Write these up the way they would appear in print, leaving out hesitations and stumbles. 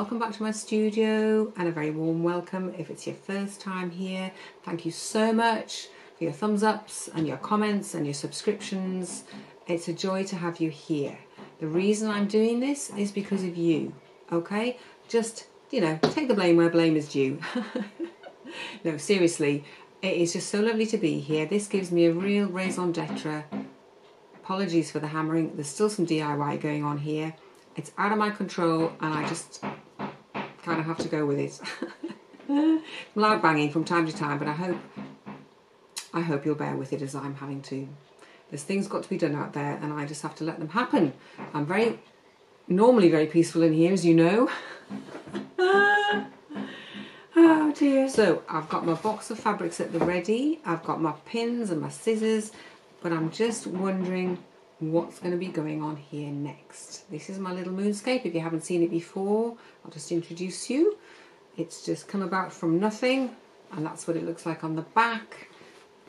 welcome back to my studio, and a very warm welcome if it's your first time here. Thank you so much for your thumbs ups and your comments and your subscriptions. It's a joy to have you here. The reason I'm doing this is because of you, okay? Just, take the blame where blame is due. No, seriously, it is just so lovely to be here. This gives me a real raison d'etre. Apologies for the hammering. There's still some DIY going on here. It's out of my control and I just kind of have to go with it. Loud banging from time to time, but I hope you'll bear with it as I'm having to. There's things got to be done out there and I just have to let them happen. I'm normally very peaceful in here, as you know. Oh dear. So I've got my box of fabrics at the ready. I've got my pins and my scissors, but I'm just wondering what's going to be going on here next. This is my little moonscape. If you haven't seen it before, I'll just introduce you. It's just come about from nothing, and that's what it looks like on the back.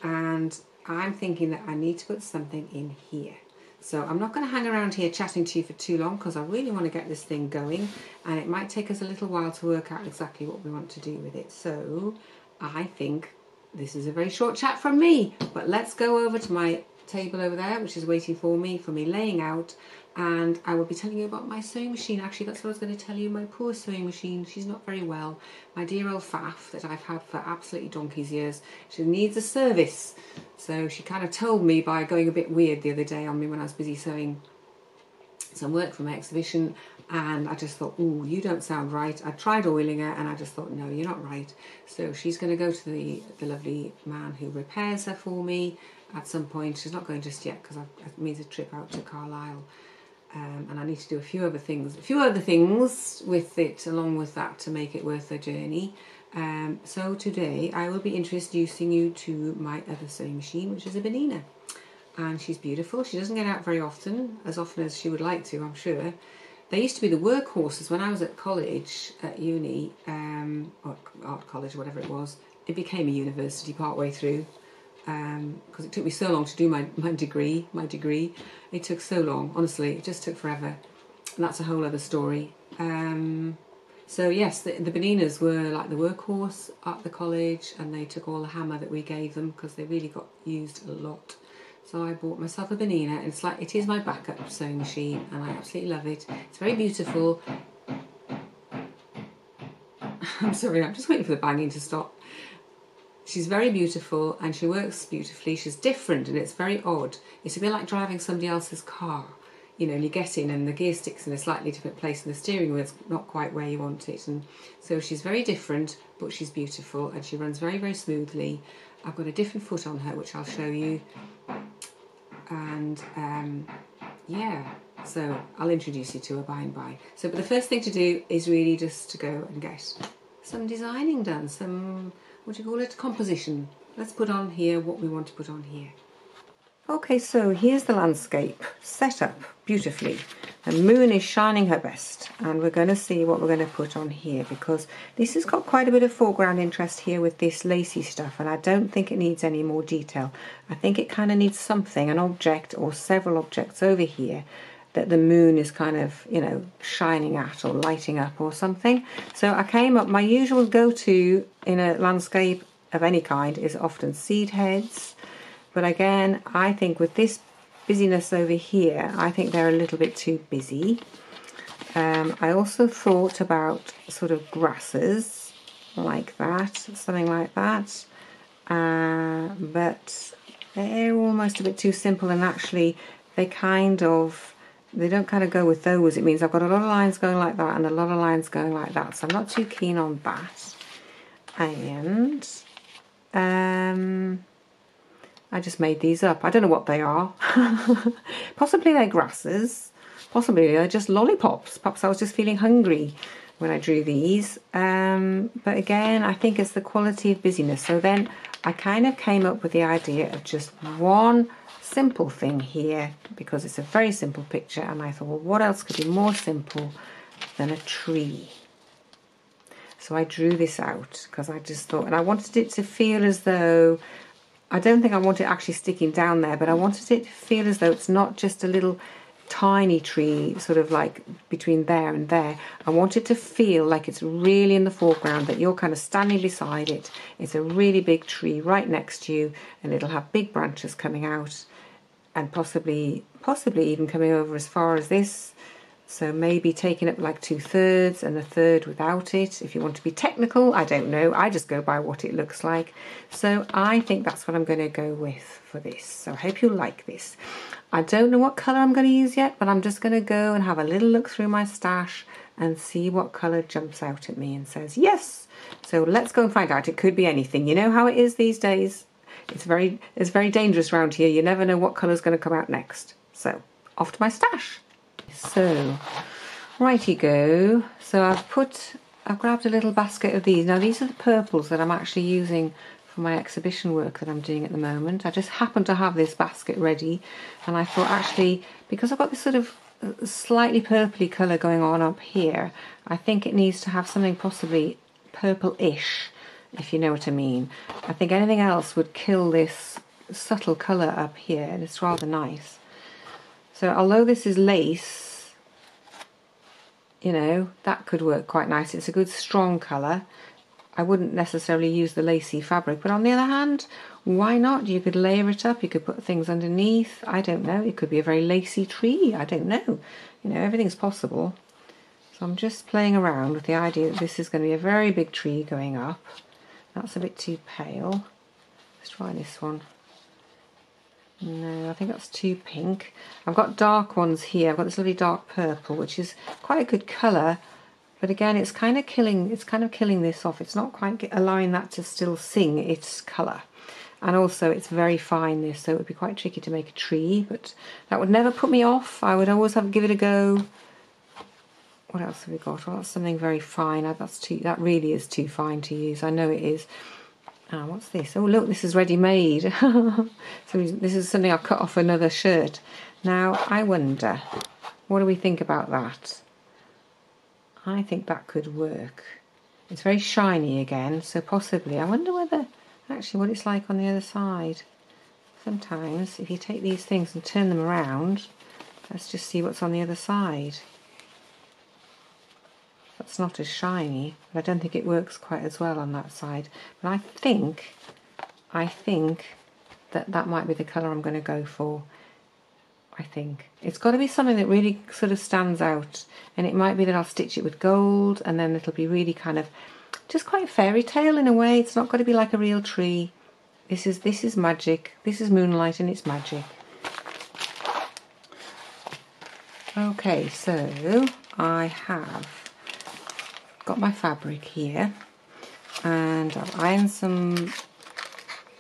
And I'm thinking that I need to put something in here. So I'm not going to hang around here chatting to you for too long because I really want to get this thing going, and it might take us a little while to work out exactly what we want to do with it. So I think this is a very short chat from me, but let's go over to my table over there, which is waiting for me laying out, and I will be telling you about my sewing machine. Actually, that's what I was going to tell you. My poor sewing machine, she's not very well. My dear old faff that I've had for absolutely donkey's years, she needs a service. So she kind of told me by going a bit weird the other day on me when I was busy sewing some work for my exhibition, and I just thought, ooh, you don't sound right. I tried oiling her and I just thought, no, you're not right. So she's going to go to the lovely man who repairs her for me at some point. She's not going just yet because it means a trip out to Carlisle. And I need to do a few other things with it along with that to make it worth the journey. So today I will be introducing you to my other sewing machine, which is a Benina. And she's beautiful. She doesn't get out very often, as she would like to, I'm sure. They used to be the workhorses when I was at college, at uni, or art college, whatever it was. It became a university part way through. Because it took me so long to do my degree. It took so long, honestly, it just took forever, and that's a whole other story. So yes, the Beninas were like the workhorse at the college, and they took all the hammer that we gave them because they really got used a lot. So I bought myself a Benina, and it is my backup sewing machine, and I absolutely love it. It's very beautiful. I'm sorry, I'm just waiting for the banging to stop. She's very beautiful and she works beautifully. She's different and it's very odd. It's a bit like driving somebody else's car, and you get in and the gear sticks in a slightly different place and the steering wheel's not quite where you want it. And so she's very different, but she's beautiful and she runs very, very smoothly. I've got a different foot on her, which I'll show you. And yeah, so I'll introduce you to her by and by. So, but the first thing to do is really just to go and get some designing done, some, what do you call it, composition. Let's put on here what we want to put on here. Okay, so here's the landscape set up beautifully. The moon is shining her best, and we're going to see what we're going to put on here, because this has got quite a bit of foreground interest here with this lacy stuff, and I don't think it needs any more detail. I think it kind of needs something, an object or several objects over here that the moon is kind of, shining at or lighting up or something. So I came up, my usual go-to in a landscape of any kind is often seed heads. But again, I think with this busyness over here, I think they're a little bit too busy. I also thought about sort of grasses like that, something like that. But they're almost a bit too simple, and actually they don't kind of go with those. It means I've got a lot of lines going like that and a lot of lines going like that. So I'm not too keen on that. And I just made these up. I don't know what they are. Possibly they're grasses. Possibly they're just lollipops. Perhaps I was just feeling hungry when I drew these. But again, I think it's the quality of busyness. So then I kind of came up with the idea of just one simple thing here, because it's a very simple picture, and I thought, well, what else could be more simple than a tree? So I drew this out because I just thought, and I wanted it to feel as though, I don't think I want it actually sticking down there, but I wanted it to feel as though it's not just a little tiny tree, sort of like between there and there. I want it to feel like it's really in the foreground, that you're kind of standing beside it. It's a really big tree right next to you, and it'll have big branches coming out, and possibly even coming over as far as this. So maybe taking up like 2/3 and a third without it. If you want to be technical, I don't know. I just go by what it looks like. So I think that's what I'm going to go with for this. So I hope you like this. I don't know what colour I'm going to use yet, but I'm just going to go and have a little look through my stash and see what colour jumps out at me and says yes. So let's go and find out. It could be anything. You know how it is these days. It's very dangerous around here. You never know what colour's going to come out next. So off to my stash. So, righty go. So I've grabbed a little basket of these. Now these are the purples that I'm actually using for my exhibition work that I'm doing at the moment. I just happen to have this basket ready, and I thought actually, because I've got this sort of slightly purpley colour going on up here, I think it needs to have something possibly purple-ish, if you know what I mean. I think anything else would kill this subtle colour up here, and it's rather nice. So although this is lace, you know, that could work quite nice. It's a good strong colour. I wouldn't necessarily use the lacy fabric, but on the other hand, why not? You could layer it up, you could put things underneath. I don't know, it could be a very lacy tree, I don't know. You know, everything's possible. So I'm just playing around with the idea that this is going to be a very big tree going up. That's a bit too pale. Let's try this one. No, I think that's too pink. I've got dark ones here. I've got this lovely dark purple, which is quite a good colour, but again, it's kind of killing this off. It's not quite allowing that to still sing its colour. And also, it's very fine, this, so it would be quite tricky to make a tree, but that would never put me off. I would always give it a go. What else have we got? Well, that's something very fine. That really is too fine to use. I know it is. Ah, what's this? Oh, look, this is ready-made. So this is something I've cut off another shirt. Now, I wonder, what do we think about that? I think that could work. It's very shiny again, so possibly. I wonder whether, actually, what it's like on the other side. Sometimes, if you take these things and turn them around, let's just see what's on the other side. That's not as shiny, but I don't think it works quite as well on that side. But I think that might be the colour I'm going to go for. I think. It's got to be something that really sort of stands out. And it might be that I'll stitch it with gold, and then it'll be really kind of just quite fairy tale in a way. It's not got to be like a real tree. This is magic. This is moonlight and it's magic. Okay, so I have got my fabric here, and I've ironed some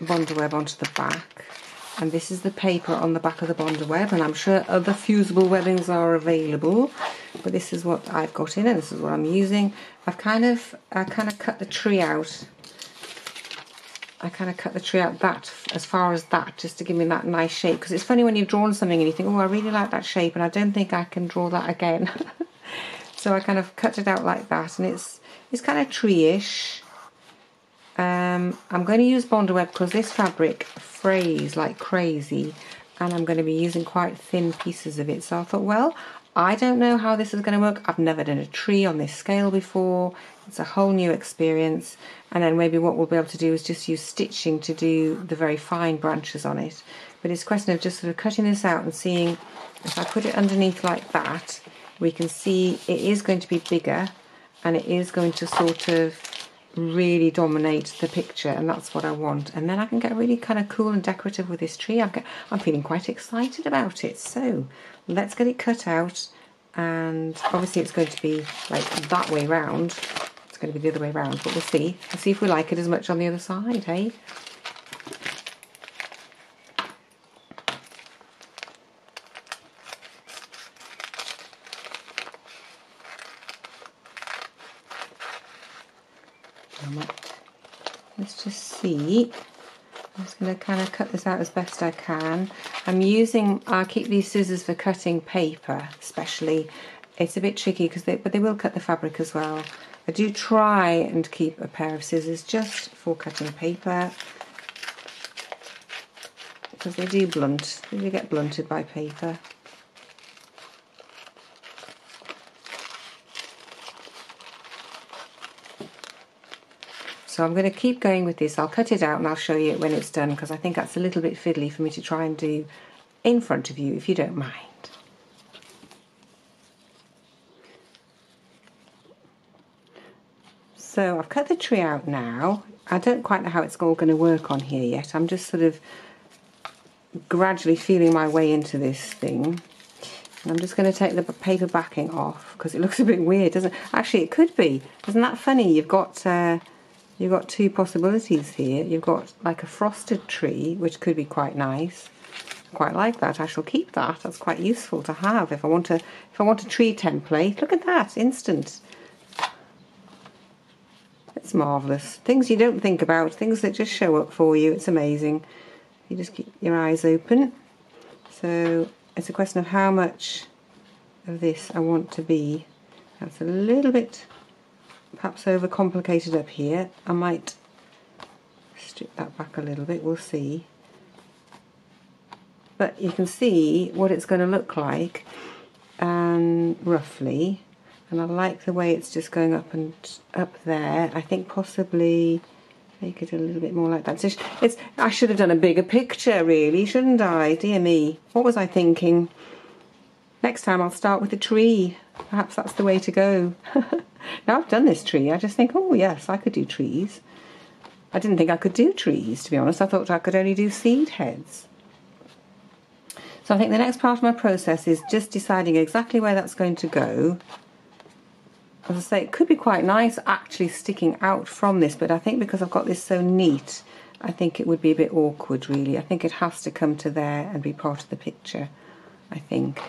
Bondaweb onto the back, and this is the paper on the back of the Bondaweb, and I'm sure other fusible webbings are available, but this is what I've got in, and this is what I'm using. I kind of cut the tree out. I kind of cut the tree out that as far as that, just to give me that nice shape, because it's funny when you've drawn something and you think, oh, I really like that shape, and I don't think I can draw that again. So I kind of cut it out like that, and it's kind of tree-ish. I'm going to use Bondaweb because this fabric frays like crazy, and I'm going to be using quite thin pieces of it. So I thought, well, I don't know how this is going to work. I've never done a tree on this scale before. It's a whole new experience. And then maybe what we'll be able to do is just use stitching to do the very fine branches on it. But it's a question of just sort of cutting this out and seeing if I put it underneath like that, we can see it is going to be bigger, and it is going to sort of really dominate the picture, and that's what I want. And then I can get really kind of cool and decorative with this tree. I'm feeling quite excited about it. So let's get it cut out, and obviously it's going to be like that way round. It's going to be the other way round, but we'll see. We'll see if we like it as much on the other side, hey? Let's just see. I'm just going to kind of cut this out as best I can. I'll keep these scissors for cutting paper, especially. It's a bit tricky but they will cut the fabric as well. I do try and keep a pair of scissors just for cutting paper, because they do blunt. They do get blunted by paper. So I'm going to keep going with this. I'll cut it out and I'll show you it when it's done, because I think that's a little bit fiddly for me to try and do in front of you, if you don't mind. So I've cut the tree out now. I don't quite know how it's all going to work on here yet. I'm just sort of gradually feeling my way into this thing. And I'm just going to take the paper backing off because it looks a bit weird, doesn't it? Actually, it could be. Isn't that funny? You've got two possibilities here. You've got like a frosted tree, which could be quite nice. Quite like that. I shall keep that. That's quite useful to have if I want a tree template. Look at that, instant. It's marvellous. Things you don't think about, things that just show up for you. It's amazing. You just keep your eyes open. So it's a question of how much of this I want to be. That's a little bit perhaps overcomplicated up here. I might strip that back a little bit, we'll see. But you can see what it's going to look like, roughly. And I like the way it's just going up and up there. I think possibly make it a little bit more like that. So I should have done a bigger picture, really, shouldn't I? Dear me, what was I thinking? Next time I'll start with a tree. Perhaps that's the way to go. Now I've done this tree, I just think, oh yes, I could do trees. I didn't think I could do trees, to be honest. I thought I could only do seed heads. So I think the next part of my process is just deciding exactly where that's going to go. As I say, it could be quite nice actually sticking out from this, but I think because I've got this so neat, I think it would be a bit awkward, really. I think it has to come to there and be part of the picture, I think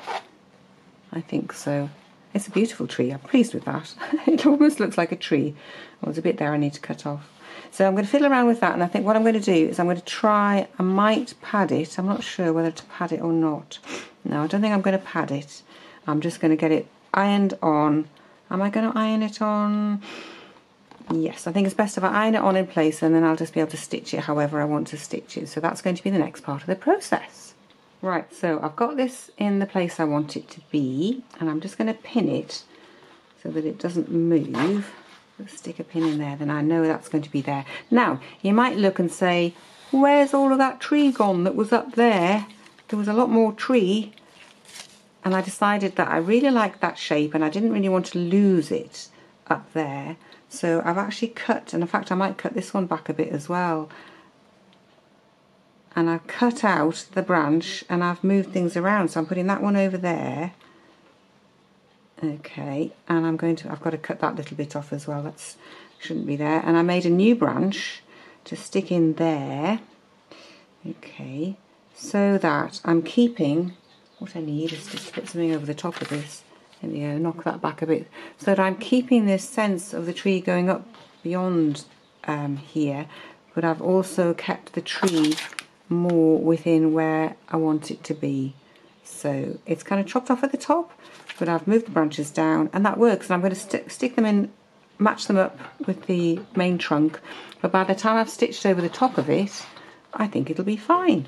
so. It's a beautiful tree. I'm pleased with that. It almost looks like a tree. Oh, there's a bit there I need to cut off. So I'm going to fiddle around with that, and I think what I'm going to do is I'm going to try, I might pad it. I'm not sure whether to pad it or not. No, I don't think I'm going to pad it. I'm just going to get it ironed on. Am I going to iron it on? Yes, I think it's best if I iron it on in place, and then I'll just be able to stitch it however I want to stitch it. So that's going to be the next part of the process. Right, so I've got this in the place I want it to be, and I'm just going to pin it so that it doesn't move. Let's stick a pin in there, then I know that's going to be there. Now, you might look and say, where's all of that tree gone that was up there? There was a lot more tree. And I decided that I really liked that shape and I didn't really want to lose it up there. So I've actually cut, and in fact I might cut this one back a bit as well. And I've cut out the branch and I've moved things around. So I'm putting that one over there. Okay, and I've got to cut that little bit off as well. That shouldn't be there. And I made a new branch to stick in there. Okay, so that I'm keeping, what I need is just to put something over the top of this. There we go, knock that back a bit. So that I'm keeping this sense of the tree going up beyond here, but I've also kept the tree more within where I want it to be. So it's kind of chopped off at the top, but I've moved the branches down, and that works. And I'm going to stick them in, match them up with the main trunk, but by the time I've stitched over the top of it, I think it'll be fine.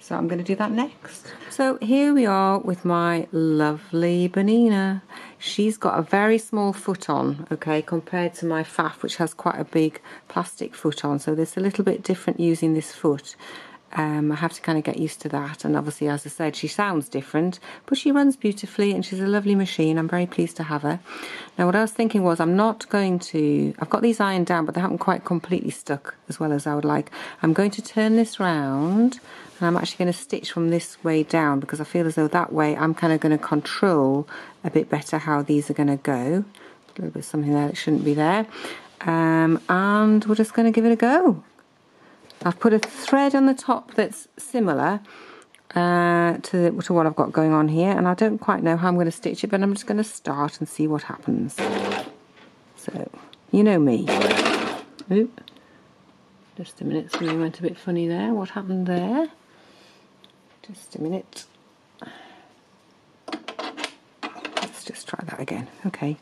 So I'm going to do that next. So here we are with my lovely Bonina. She's got a very small foot on, okay, compared to my Faff, which has quite a big plastic foot on. So there's a little bit different using this foot. I have to kind of get used to that, and obviously, as I said, she sounds different, but she runs beautifully and she's a lovely machine. I'm very pleased to have her. Now what I was thinking was, I've got these ironed down, but they haven't quite completely stuck as well as I would like. I'm going to turn this round, and I'm actually going to stitch from this way down, because I feel as though that way I'm kind of going to control a bit better how these are going to go. A little bit of something there that shouldn't be there, and we're just going to give it a go. I've put a thread on the top that's similar to what I've got going on here, and I don't quite know how I'm going to stitch it, but I'm just going to start and see what happens. So, you know me. Oop. Just a minute, something went a bit funny there. What happened there? Just a minute. Let's just try that again. Okay,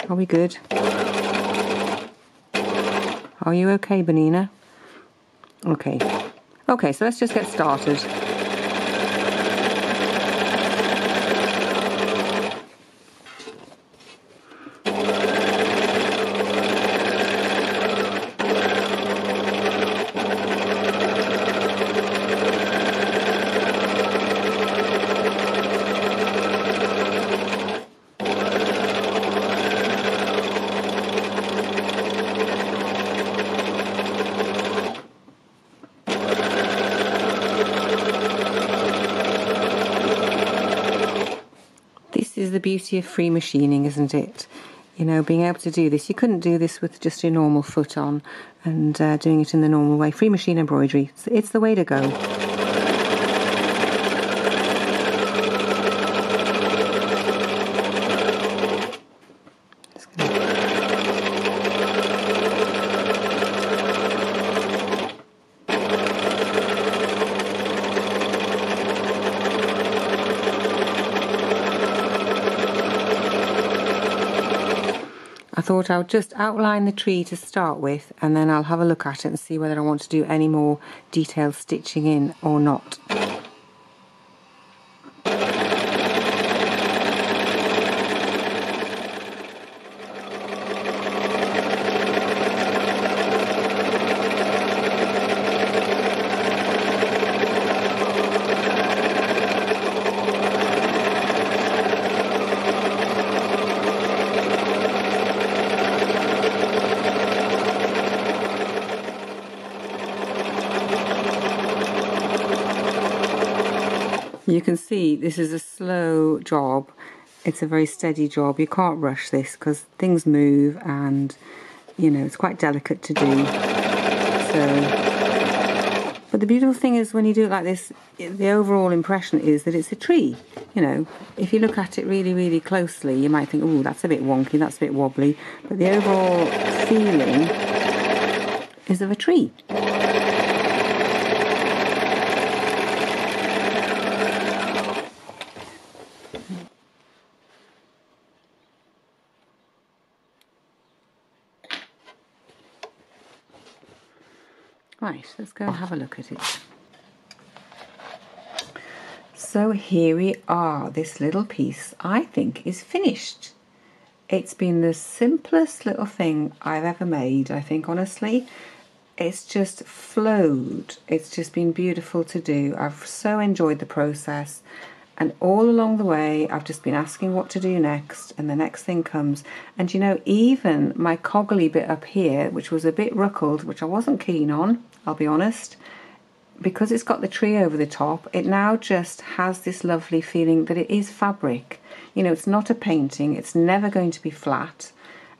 are we good? Are you okay, Bonina? Okay, so let's just get started. is the beauty of free machining, isn't it? You know, being able to do this. You couldn't do this with just your normal foot on and doing it in the normal way. Free machine embroidery, it's the way to go. I thought I would just outline the tree to start with, and then I'll have a look at it and see whether I want to do any more detailed stitching in or not. You can see this is a slow job. It's a very steady job. You can't rush this because things move and, you know, it's quite delicate to do. But the beautiful thing is when you do it like this, the overall impression is that it's a tree. You know, if you look at it really, really closely, you might think, oh, that's a bit wonky, that's a bit wobbly. But the overall feeling is of a tree. Right, let's go and have a look at it. So here we are. This little piece, I think, is finished. It's been the simplest little thing I've ever made, I think, honestly. It's just flowed. It's just been beautiful to do. I've so enjoyed the process. And all along the way, I've just been asking what to do next, and the next thing comes. And you know, even my coggly bit up here, which was a bit ruckled, which I wasn't keen on, I'll be honest, because it's got the tree over the top, it now just has this lovely feeling that it is fabric. You know, it's not a painting, it's never going to be flat.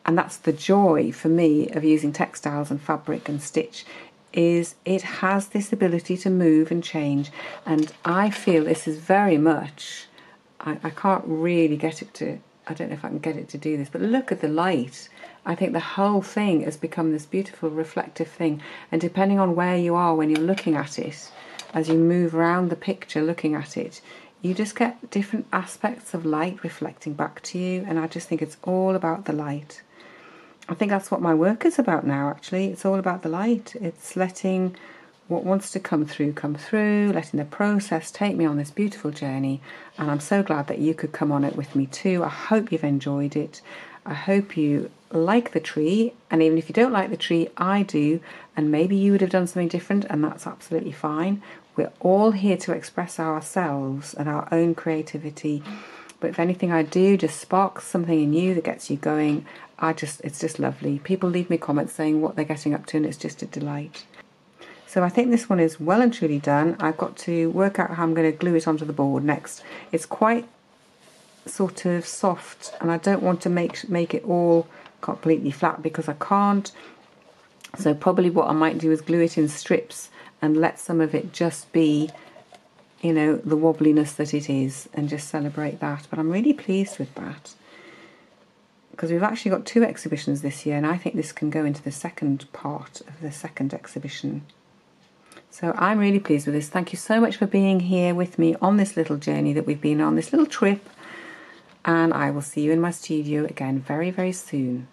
And that's the joy for me of using textiles and fabric and stitch, is it has this ability to move and change. And I feel this is very much, I can't really get it to, I don't know if I can get it to do this, but look at the light. I think the whole thing has become this beautiful reflective thing, and depending on where you are when you're looking at it, as you move around the picture looking at it, you just get different aspects of light reflecting back to you, and I just think it's all about the light. I think that's what my work is about now, actually. It's all about the light. It's letting what wants to come through, letting the process take me on this beautiful journey. And I'm so glad that you could come on it with me too. I hope you've enjoyed it. I hope you like the tree. And even if you don't like the tree, I do. And maybe you would have done something different, and that's absolutely fine. We're all here to express ourselves and our own creativity. But if anything I do just sparks something in you that gets you going, it's just lovely. People leave me comments saying what they're getting up to, and it's just a delight. So I think this one is well and truly done. I've got to work out how I'm going to glue it onto the board next. It's quite sort of soft, and I don't want to make it all completely flat because I can't. So probably what I might do is glue it in strips and let some of it just be, you know, the wobbliness that it is, and just celebrate that. But I'm really pleased with that, because we've actually got 2 exhibitions this year, and I think this can go into the second part of the second exhibition. So I'm really pleased with this. Thank you so much for being here with me on this little journey that we've been on, this little trip, and I will see you in my studio again very, very soon.